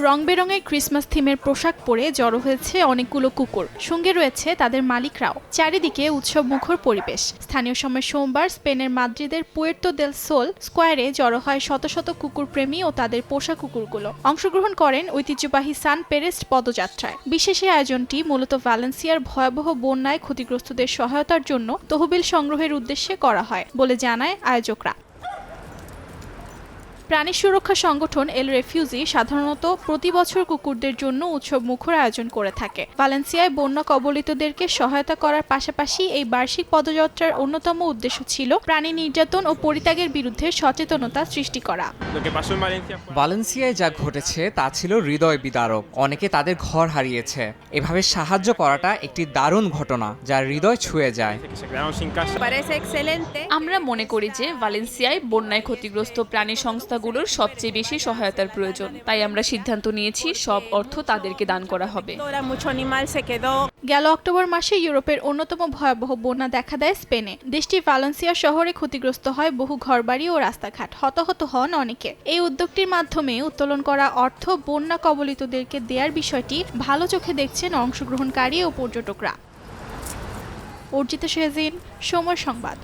রং-বেরঙের Christmas থিমের পোশাক পরে জড়ো হয়েছে অনেকগুলো কুকুর, সঙ্গে রয়েছে তাদের মালিকরাও। চারিদিকে উৎসব মুখর পরিবেশ। স্থানীয় সময় সোমবার স্পেনের মাদ্রিদের পুয়ের্তো দেল সোল স্কোয়ারে জড়ো হয় শত শত কুকুর প্রেমী ও তাদের পোষা কুকুরগুলো। অংশগ্রহণ করেন ঐতিহ্যবাহী সান পেরেস্ট পদযাত্রায়। বিশেষ এই আয়োজনটি মূলত ভ্যালেন্সিয়ার ভয়াবহ বন্যায় ক্ষতিগ্রস্তদের সহায়তার জন্য তহবিল সংগ্রহের উদ্দেশ্যে করা হয় বলে জানায় আয়োজকরা। প্রাণী সুরক্ষা সংগঠন এল রেফিউজি সাধারণত প্রতি বছর কুকুরদের জন্য উৎসব মুখর আয়োজন করে থাকে। ভ্যালেন্সিয়ায় বন্যা কবলিতদেরকে সহায়তা করার পাশাপাশি এই বার্ষিক পদযাত্রার অন্যতম উদ্দেশ্য ছিল প্রাণী নির্যাতন ও পরিত্যাগের বিরুদ্ধে সচেতনতা সৃষ্টি করা। ভ্যালেন্সিয়ায় যা ঘটেছে তা ছিল হৃদয় বিদারক। অনেকে তাদের ঘর হারিয়েছে। এভাবে সাহায্য করাটা একটি দারুণ ঘটনা যা হৃদয় ছুঁয়ে যায়। আমরা মনে করি যে ভ্যালেন্সিয়ায় বন্যায় ক্ষতিগ্রস্ত প্রাণী সংস্থাগুলোর সবচেয়ে বেশি সহায়তার প্রয়োজন। তাই আমরা সিদ্ধান্ত নিয়েছি সব অর্থ তাদেরকে দান করা হবে। গেল অক্টোবর মাসে ইউরোপের অন্যতম ভয়াবহ বন্যা দেখা দেয় স্পেনে। দেশটির ভ্যালেন্সিয়া শহরে ক্ষতিগ্রস্ত হয় বহু ঘরবাড়ি ও রাস্তাঘাট, হতাহত হন অনেকে। এই উদ্যোগটির মাধ্যমে উত্তোলন করা অর্থ বন্যা কবলিতদেরকে দেওয়ার বিষয়টি ভালো চোখে দেখছেন অংশগ্রহণকারী ও পর্যটকরা। অর্জিতা শেহজিন, সময় সংবাদ।